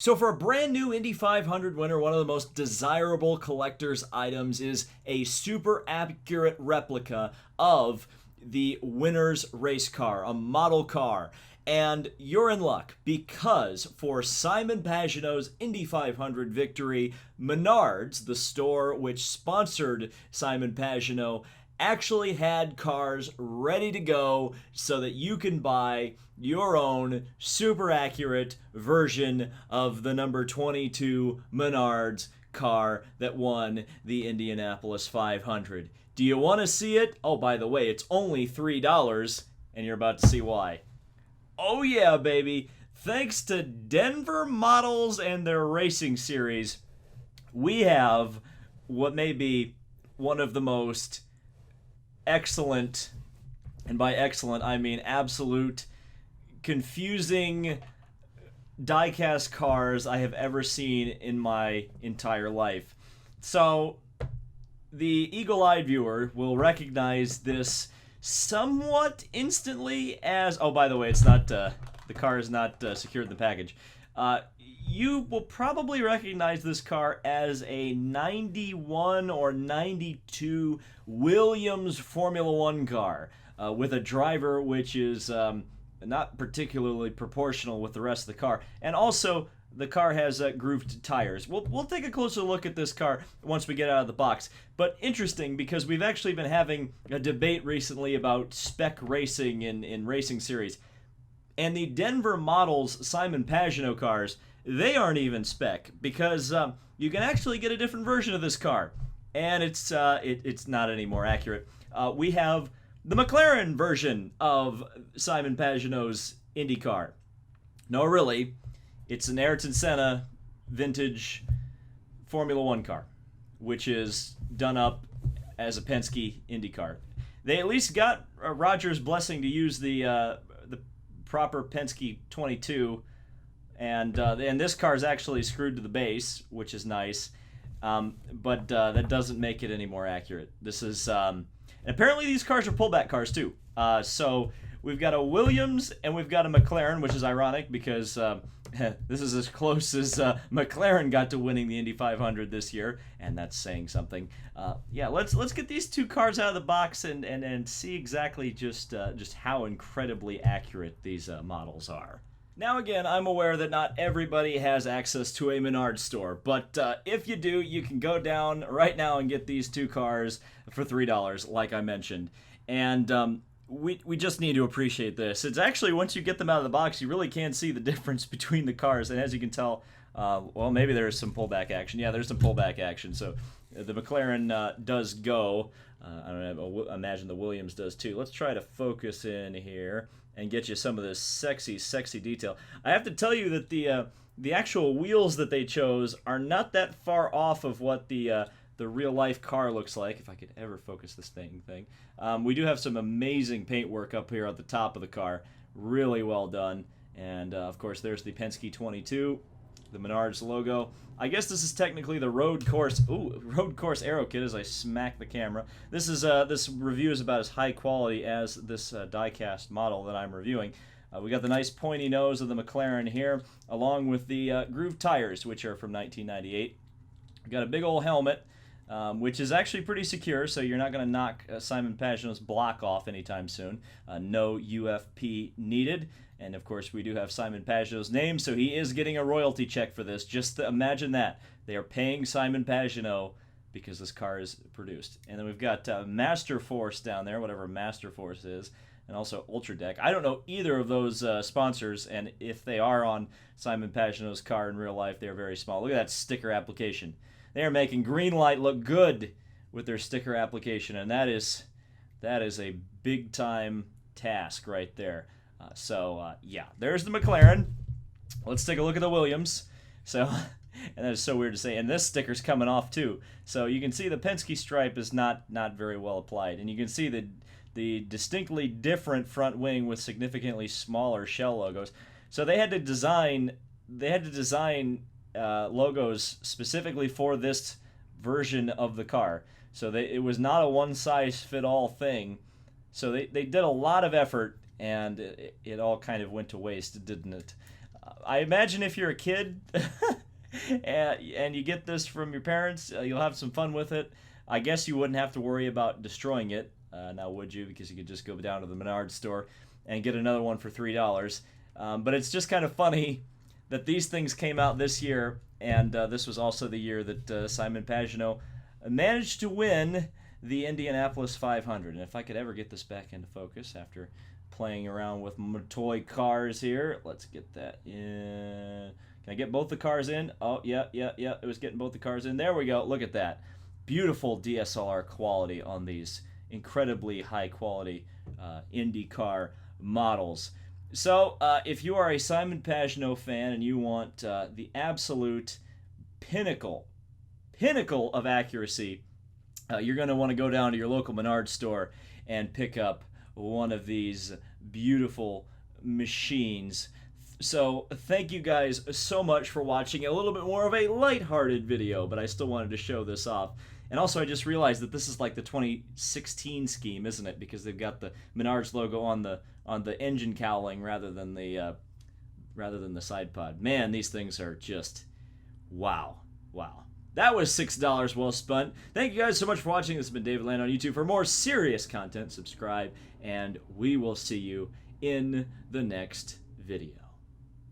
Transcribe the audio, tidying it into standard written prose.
So, for a brand new Indy 500 winner, one of the most desirable collector's items is a super accurate replica of the winner's race car, a model car. And you're in luck because for Simon Pagenaud's Indy 500 victory, Menards, the store which sponsored Simon Pagenaud, actually had cars ready to go so that you can buy your own super accurate version of the number 22 Menards car that won the Indianapolis 500. Do you want to see it? Oh, by the way, it's only $3, and you're about to see why. Oh, yeah, baby. Thanks to Denver Models and their racing series, we have what may be one of the most excellent, and by excellent I mean absolute, confusing diecast cars I have ever seen in my entire life. So the eagle-eyed viewer will recognize this somewhat instantly as, oh, by the way, it's not the car is not secured in the package. You will probably recognize this car as a 91 or 92 Williams Formula One car with a driver which is not particularly proportional with the rest of the car. And also, the car has grooved tires. We'll take a closer look at this car once we get out of the box. But interesting, because we've actually been having a debate recently about spec racing in racing series. And the Denver Models Simon Pagenaud cars, they aren't even spec, because you can actually get a different version of this car. And it's not any more accurate. We have the McLaren version of Simon Pagenaud's IndyCar. No, really, it's an Ayrton Senna vintage Formula One car, which is done up as a Penske IndyCar. They at least got Roger's blessing to use the proper Penske 22, and this car is actually screwed to the base, which is nice, but that doesn't make it any more accurate. This is and apparently these cars are pullback cars too. So we've got a Williams and we've got a McLaren, which is ironic because this is as close as McLaren got to winning the Indy 500 this year, and that's saying something. Yeah, let's get these two cars out of the box and see exactly just how incredibly accurate these models are. Now, again, I'm aware that not everybody has access to a Menards store, but if you do, you can go down right now and get these two cars for $3, like I mentioned. And we just need to appreciate this. It's actually, once you get them out of the box, you really can see the difference between the cars. And as you can tell, well, maybe there's some pullback action. Yeah, there's some pullback action. So the McLaren does go. I don't know, imagine the Williams does too. Let's try to focus in here and get you some of this sexy detail. I have to tell you that the actual wheels that they chose are not that far off of what the real life car looks like. If I could ever focus this thing. We do have some amazing paintwork up here at the top of the car, really well done. And of course, there's the Penske 22, the Menards logo. I guess this is technically the road course aero kit as I smack the camera. This review is about as high quality as this diecast model that I'm reviewing. We got the nice pointy nose of the McLaren here, along with the grooved tires, which are from 1998. We got a big old helmet, which is actually pretty secure, so you're not going to knock Simon Pagenaud's block off anytime soon. No UFP needed. And of course, we do have Simon Pagenaud's name, so he is getting a royalty check for this. Just imagine that. They are paying Simon Pagenaud because this car is produced. And then we've got Master Force down there, whatever Master Force is, and also Ultra Deck. I don't know either of those sponsors, and if they are on Simon Pagenaud's car in real life, they're very small. Look at that sticker application. They are making Greenlight look good with their sticker application, and that is a big-time task right there. Yeah, there's the McLaren. Let's take a look at the Williams. So, and that is so weird to say. And this sticker's coming off too. So you can see the Penske stripe is not very well applied, and you can see the distinctly different front wing with significantly smaller shell logos. So they had to design logos specifically for this version of the car. So it was not a one-size-fit-all thing. So they did a lot of effort, and it all kind of went to waste, didn't it? I imagine if you're a kid and you get this from your parents, you'll have some fun with it. I guess you wouldn't have to worry about destroying it, now would you? Because you could just go down to the Menards store and get another one for $3. But it's just kind of funny that these things came out this year, and this was also the year that Simon Pagenaud managed to win the Indianapolis 500. And if I could ever get this back into focus after playing around with my toy cars here, let's get that in. Can I get both the cars in? Oh, yeah. It was getting both the cars in. There we go. Look at that. Beautiful DSLR quality on these incredibly high quality IndyCar models. So if you are a Simon Pagenaud fan and you want the absolute pinnacle of accuracy, you're going to want to go down to your local Menards store and pick up one of these beautiful machines. So thank you guys so much for watching a little bit more of a lighthearted video, but I still wanted to show this off. And also I just realized that this is like the 2016 scheme, isn't it? Because they've got the Menards logo on the engine cowling rather than the side pod. Man, these things are just wow. That was $6 well spent. Thank you guys so much for watching. This has been David Land on YouTube. For more serious content, subscribe, and we will see you in the next video.